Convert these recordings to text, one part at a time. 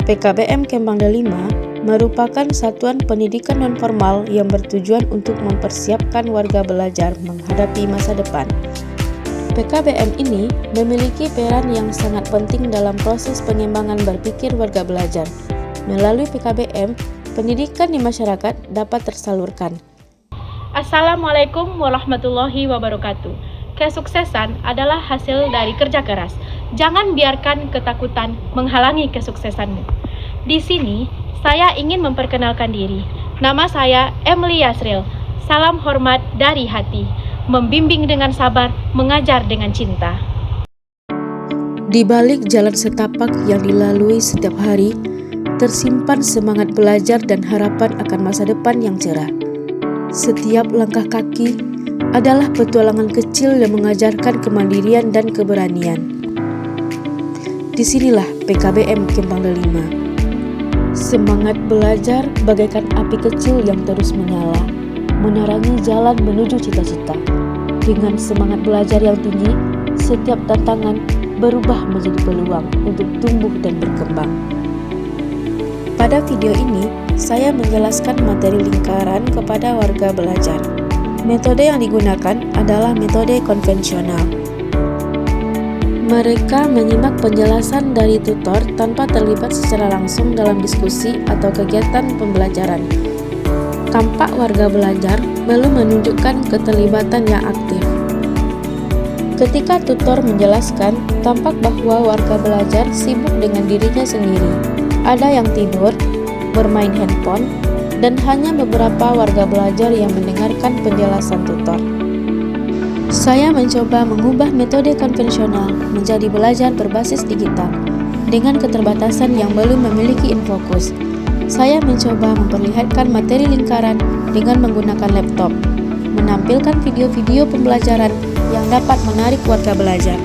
PKBM Kembang Delima merupakan satuan pendidikan nonformal yang bertujuan untuk mempersiapkan warga belajar menghadapi masa depan. PKBM ini memiliki peran yang sangat penting dalam proses pengembangan berpikir warga belajar. Melalui PKBM, pendidikan di masyarakat dapat tersalurkan. Assalamualaikum warahmatullahi wabarakatuh. Kesuksesan adalah hasil dari kerja keras. Jangan biarkan ketakutan menghalangi kesuksesanmu. Di sini, saya ingin memperkenalkan diri. Nama saya Emily Yasril. Salam hormat dari hati. Membimbing dengan sabar, mengajar dengan cinta. Di balik jalan setapak yang dilalui setiap hari, tersimpan semangat belajar dan harapan akan masa depan yang cerah. Setiap langkah kaki adalah petualangan kecil yang mengajarkan kemandirian dan keberanian. Disinilah PKBM Kembang Delima. Semangat belajar bagaikan api kecil yang terus menyala, menerangi jalan menuju cita-cita. Dengan semangat belajar yang tinggi, setiap tantangan berubah menjadi peluang untuk tumbuh dan berkembang. Pada video ini, saya menjelaskan materi lingkaran kepada warga belajar. Metode yang digunakan adalah metode konvensional. Mereka menyimak penjelasan dari tutor tanpa terlibat secara langsung dalam diskusi atau kegiatan pembelajaran. Tampak warga belajar belum menunjukkan keterlibatan yang aktif. Ketika tutor menjelaskan, tampak bahwa warga belajar sibuk dengan dirinya sendiri. Ada yang tidur, bermain handphone, dan hanya beberapa warga belajar yang mendengarkan penjelasan tutor. Saya mencoba mengubah metode konvensional menjadi belajar berbasis digital dengan keterbatasan yang belum memiliki infokus. Saya mencoba memperlihatkan materi lingkaran dengan menggunakan laptop, menampilkan video-video pembelajaran yang dapat menarik warga belajar.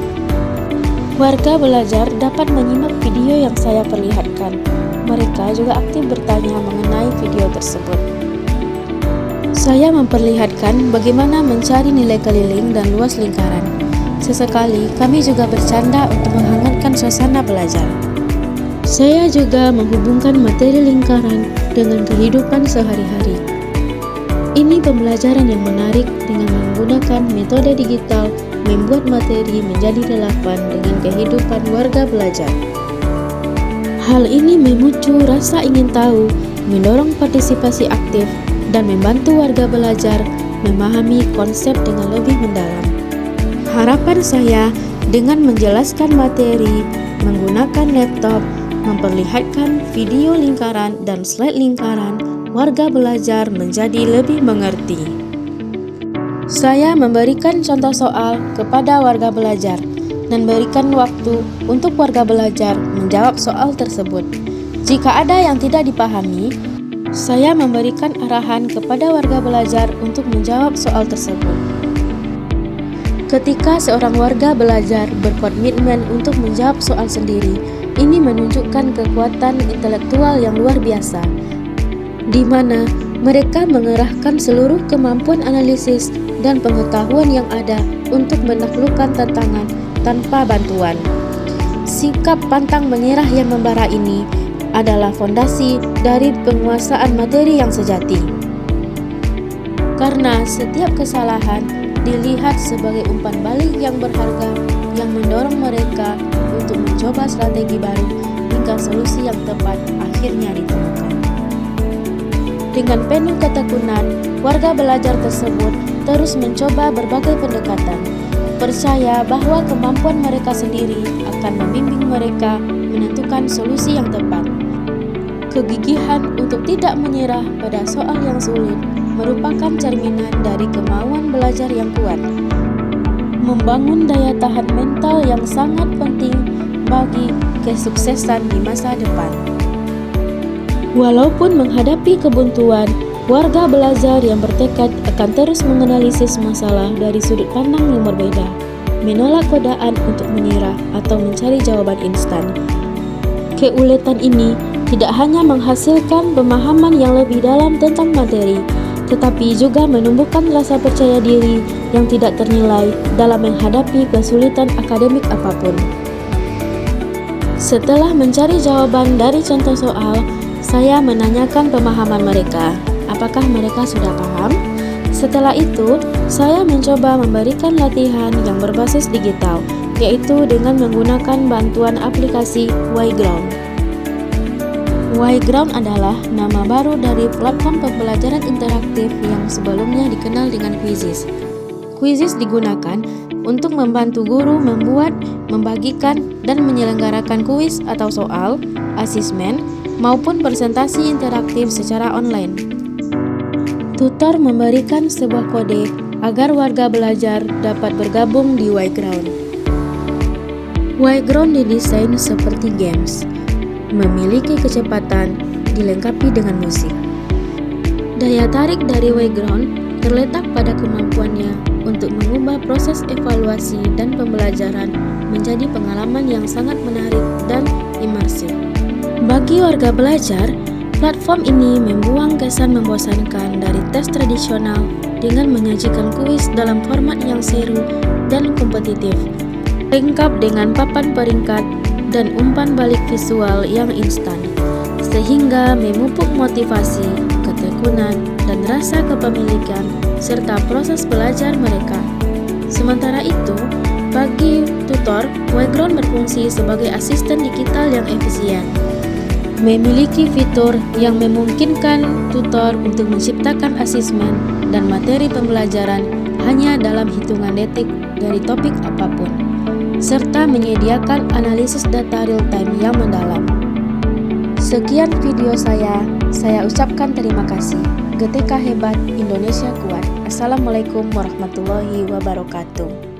Warga belajar dapat menyimak video yang saya perlihatkan. Mereka juga aktif bertanya mengenai video tersebut. Saya memperlihatkan bagaimana mencari nilai keliling dan luas lingkaran. Sesekali kami juga bercanda untuk menghangatkan suasana belajar. Saya juga menghubungkan materi lingkaran dengan kehidupan sehari-hari. Ini pembelajaran yang menarik dengan menggunakan metode digital, membuat materi menjadi relevan dengan kehidupan warga belajar. Hal ini memicu rasa ingin tahu, mendorong partisipasi aktif, dan membantu warga belajar memahami konsep dengan lebih mendalam. Harapan saya dengan menjelaskan materi, menggunakan laptop, memperlihatkan video lingkaran dan slide lingkaran, warga belajar menjadi lebih mengerti. Saya memberikan contoh soal kepada warga belajar dan berikan waktu untuk warga belajar menjawab soal tersebut. Jika ada yang tidak dipahami, saya memberikan arahan kepada warga belajar untuk menjawab soal tersebut. Ketika seorang warga belajar berkomitmen untuk menjawab soal sendiri, ini menunjukkan kekuatan intelektual yang luar biasa, di mana mereka mengerahkan seluruh kemampuan analisis dan pengetahuan yang ada untuk menaklukkan tantangan tanpa bantuan. Sikap pantang menyerah yang membara ini adalah fondasi dari penguasaan materi yang sejati. Karena setiap kesalahan dilihat sebagai umpan balik yang berharga yang mendorong mereka untuk mencoba strategi baru hingga solusi yang tepat akhirnya ditemukan. Dengan penuh ketekunan, warga belajar tersebut terus mencoba berbagai pendekatan, percaya bahwa kemampuan mereka sendiri akan membimbing mereka menentukan solusi yang tepat. Kegigihan untuk tidak menyerah pada soal yang sulit merupakan cerminan dari kemauan belajar yang kuat. Membangun daya tahan mental yang sangat penting bagi kesuksesan di masa depan. Walaupun menghadapi kebuntuan, warga belajar yang bertekad akan terus menganalisis masalah dari sudut pandang yang berbeda, menolak godaan untuk menyerah atau mencari jawaban instan. Keuletan ini tidak hanya menghasilkan pemahaman yang lebih dalam tentang materi, tetapi juga menumbuhkan rasa percaya diri yang tidak ternilai dalam menghadapi kesulitan akademik apapun. Setelah mencari jawaban dari contoh soal, saya menanyakan pemahaman mereka. Apakah mereka sudah paham? Setelah itu, saya mencoba memberikan latihan yang berbasis digital, yaitu dengan menggunakan bantuan aplikasi Yground. Yground adalah nama baru dari platform pembelajaran interaktif yang sebelumnya dikenal dengan Quizizz. Quizizz digunakan untuk membantu guru membuat, membagikan, dan menyelenggarakan kuis atau soal, asesmen, maupun presentasi interaktif secara online. Tutor memberikan sebuah kode agar warga belajar dapat bergabung di Yground. Yground didesain seperti games, memiliki kecepatan, dilengkapi dengan musik. Daya tarik dari Yground terletak pada kemampuannya untuk mengubah proses evaluasi dan pembelajaran menjadi pengalaman yang sangat menarik dan imersif. Bagi warga belajar, platform ini membuang kesan membosankan dari tes tradisional dengan menyajikan kuis dalam format yang seru dan kompetitif, lengkap dengan papan peringkat dan umpan balik visual yang instan, sehingga memupuk motivasi, ketekunan, dan rasa kepemilikan serta proses belajar mereka. Sementara itu, bagi tutor, Yground berfungsi sebagai asisten digital yang efisien. Memiliki fitur yang memungkinkan tutor untuk menciptakan asesmen dan materi pembelajaran hanya dalam hitungan detik dari topik apapun, serta menyediakan analisis data real-time yang mendalam. Sekian video saya ucapkan terima kasih. GTK hebat, Indonesia kuat. Assalamualaikum warahmatullahi wabarakatuh.